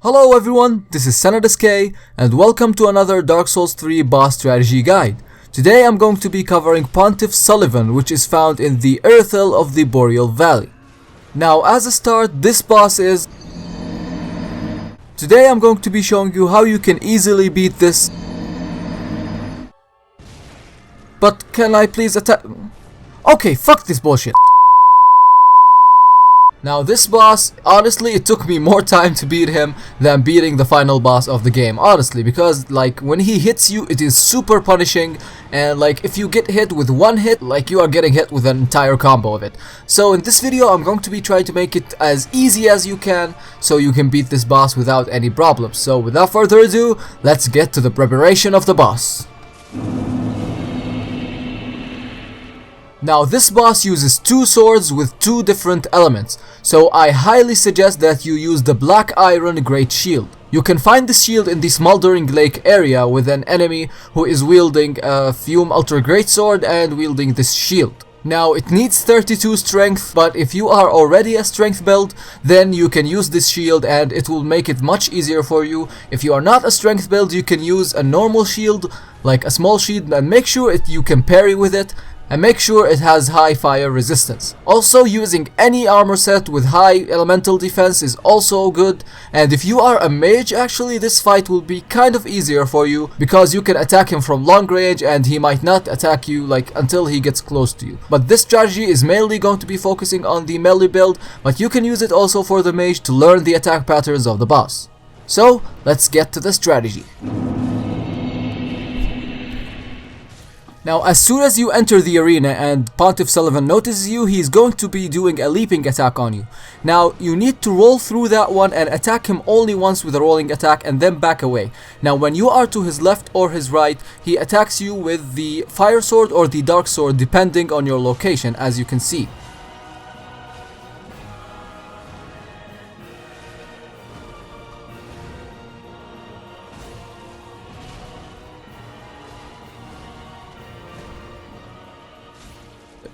Hello everyone, this is SK and welcome to another Dark Souls 3 boss strategy guide. Today I'm going to be covering Pontiff Sullyvhan, which is found in the Earthel of the Boreal Valley. Now as a start, this boss is... Today I'm going to be showing you how you can easily beat this. But can I please attack... Okay, fuck this bullshit. Now this boss, honestly, it took me more time to beat him than beating the final boss of the game, honestly, because like when he hits you, it is super punishing, and like if you get hit with one hit, like you are getting hit with an entire combo of it. So in this video, I'm going to be trying to make it as easy as you can, so you can beat this boss without any problems. So without further ado, let's get to the preparation of the boss. Now this boss uses two swords with two different elements, so I highly suggest that you use the Black Iron Great Shield. You can find this shield in the Smoldering Lake area with an enemy who is wielding a Fume Ultra Great Sword and wielding this shield. Now it needs 32 strength, but if you are already a strength build, then you can use this shield and it will make it much easier for you. If you are not a strength build, you can use a normal shield, like a small shield, and make sure you can parry with it. And make sure it has high fire resistance. Also, using any armor set with high elemental defense is also good. And if you are a mage, actually this fight will be kind of easier for you, because you can attack him from long range and he might not attack you like until he gets close to you. But this strategy is mainly going to be focusing on the melee build, but you can use it also for the mage to learn the attack patterns of the boss. So let's get to the strategy. Now as soon as you enter the arena and Pontiff Sullyvhan notices you, he's going to be doing a leaping attack on you. Now you need to roll through that one and attack him only once with a rolling attack and then back away. Now when you are to his left or his right, he attacks you with the fire sword or the dark sword depending on your location, as you can see.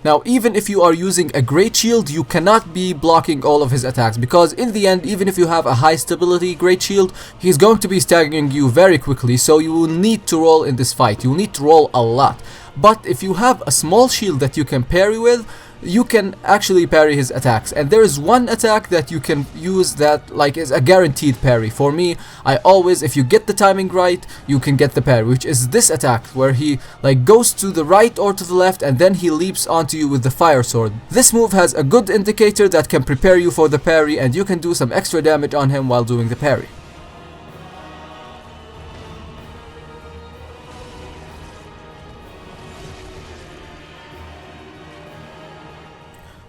Now even if you are using a great shield, you cannot be blocking all of his attacks, because in the end, even if you have a high stability great shield, he's going to be staggering you very quickly, so you will need to roll in this fight. You will need to roll a lot. But if you have a small shield that you can parry with, you can actually parry his attacks. And there is one attack that you can use that like is a guaranteed parry. For me, I always, if you get the timing right, you can get the parry, which is this attack where he like goes to the right or to the left and then he leaps onto you with the fire sword. This move has a good indicator that can prepare you for the parry, and you can do some extra damage on him while doing the parry.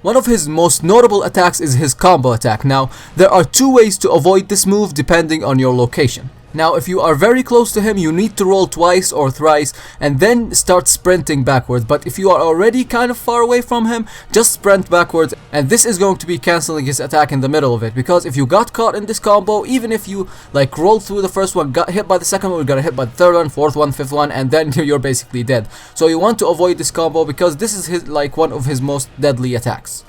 One of his most notable attacks is his combo attack. Now, there are two ways to avoid this move depending on your location. Now, if you are very close to him, you need to roll twice or thrice and then start sprinting backwards. But if you are already kind of far away from him, just sprint backwards, and this is going to be cancelling his attack in the middle of it. Because if you got caught in this combo, even if you like rolled through the first one, got hit by the second one, got hit by the third one, fourth one, fifth one, and then you're basically dead. So you want to avoid this combo because this is one of his most deadly attacks.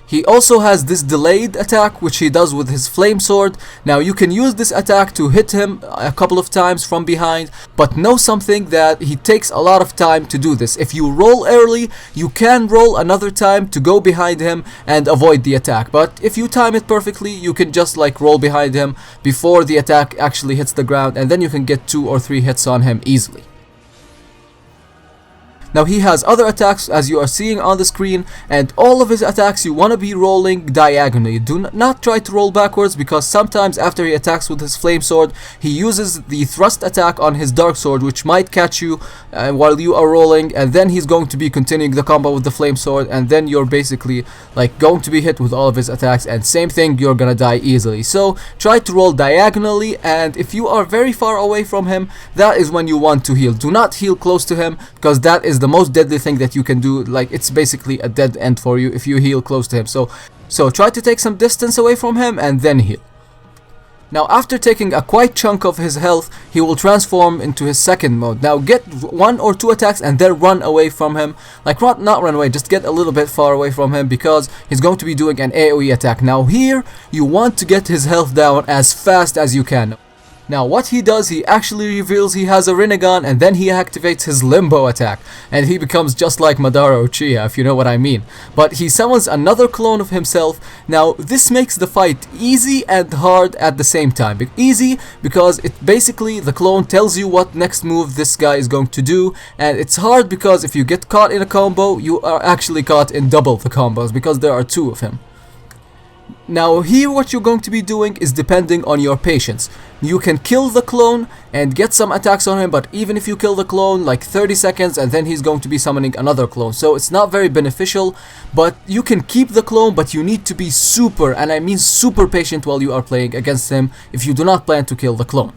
He also has this delayed attack which he does with his flame sword. Now you can use this attack to hit him a couple of times from behind, but know something, that he takes a lot of time to do this. If you roll early, you can roll another time to go behind him and avoid the attack, but if you time it perfectly, you can just like roll behind him before the attack actually hits the ground, and then you can get 2 or 3 hits on him easily. Now he has other attacks as you are seeing on the screen, and all of his attacks you want to be rolling diagonally. Do not try to roll backwards, because sometimes after he attacks with his flame sword, he uses the thrust attack on his dark sword, which might catch you while you are rolling, and then he's going to be continuing the combo with the flame sword, and then you're basically like going to be hit with all of his attacks, and same thing, you're gonna die easily. So try to roll diagonally, and if you are very far away from him, that is when you want to heal. Do not heal close to him, because that is the most deadly thing that you can do. Like, it's basically a dead end for you if you heal close to him. So try to take some distance away from him and then heal. Now after taking a quite chunk of his health, he will transform into his second mode. Now get 1 or 2 attacks and then run away from him. Like not run away, just get a little bit far away from him because he's going to be doing an AoE attack. Now here, you want to get his health down as fast as you can. Now what he does, he actually reveals he has a Rinnegan and then he activates his Limbo attack and he becomes just like Madara Uchiha, if you know what I mean. But he summons another clone of himself. Now this makes the fight easy and hard at the same time. Easy because it basically, the clone tells you what next move this guy is going to do, and it's hard because if you get caught in a combo, you are actually caught in double the combos because there are 2 of him. Now here what you're going to be doing is depending on your patience. You can kill the clone and get some attacks on him, but even if you kill the clone, like 30 seconds and then he's going to be summoning another clone. So it's not very beneficial, but you can keep the clone, but you need to be super, and I mean super patient while you are playing against him if you do not plan to kill the clone.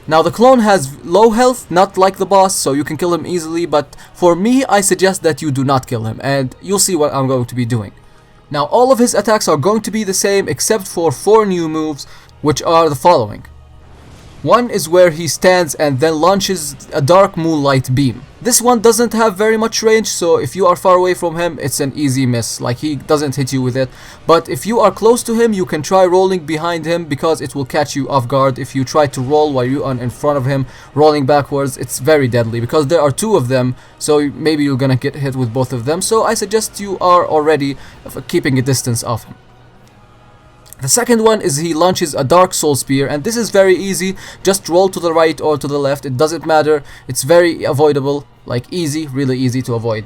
Now the clone has low health, not like the boss, so you can kill him easily, but for me I suggest that you do not kill him, and you'll see what I'm going to be doing. Now all of his attacks are going to be the same except for 4 new moves, which are the following. One is where he stands and then launches a dark moonlight beam. This one doesn't have very much range, so if you are far away from him, it's an easy miss, like he doesn't hit you with it. But if you are close to him, you can try rolling behind him because it will catch you off guard. If you try to roll while you are in front of him, rolling backwards, it's very deadly because there are 2 of them, so maybe you're gonna get hit with both of them. So I suggest you are already keeping a distance of him. The second one is he launches a Dark Soul Spear, and this is very easy. Just roll to the right or to the left, it doesn't matter. It's very avoidable, like easy, really easy to avoid.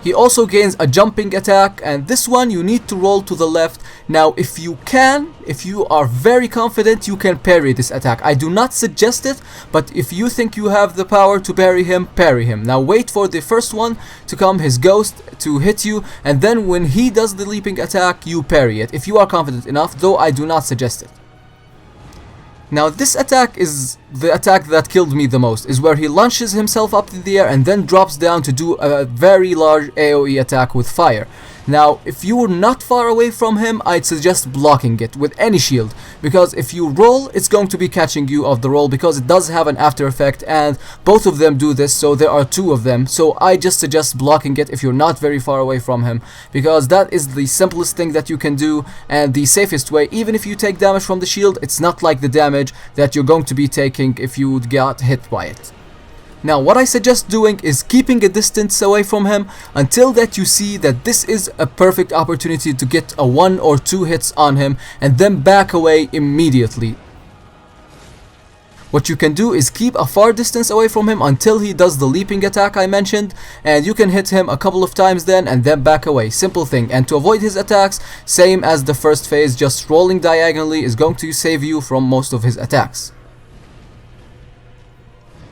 He also gains a jumping attack, and this one you need to roll to the left. Now if you are very confident, you can parry this attack. I do not suggest it, but if you think you have the power to parry him, parry him. Now wait for the first one to come, his ghost, to hit you, and then when he does the leaping attack, you parry it. If you are confident enough, though I do not suggest it. Now this attack is the attack that killed me the most, is where he launches himself up in the air and then drops down to do a very large AoE attack with fire. Now if you are not far away from him, I'd suggest blocking it with any shield, because if you roll, it's going to be catching you off the roll because it does have an after effect, and both of them do this, so there are 2 of them. So I just suggest blocking it if you're not very far away from him, because that is the simplest thing that you can do and the safest way. Even if you take damage from the shield, it's not like the damage that you're going to be taking if you got hit by it. Now what I suggest doing is keeping a distance away from him until that you see that this is a perfect opportunity to get a 1 or 2 hits on him, and then back away immediately. What you can do is keep a far distance away from him until he does the leaping attack I mentioned, and you can hit him a couple of times then and then back away. Simple thing. And to avoid his attacks, same as the first phase, just rolling diagonally is going to save you from most of his attacks.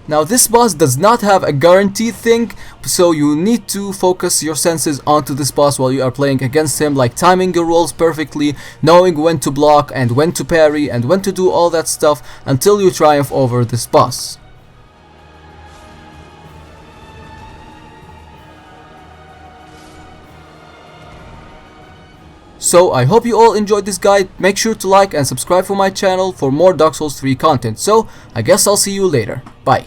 Now this boss does not have a guaranteed thing, so you need to focus your senses onto this boss while you are playing against him, like timing your rolls perfectly, knowing when to block and when to parry and when to do all that stuff until you triumph over this boss. So I hope you all enjoyed this guide. Make sure to like and subscribe for my channel for more Dark Souls 3 content. So I guess I'll see you later. Bye.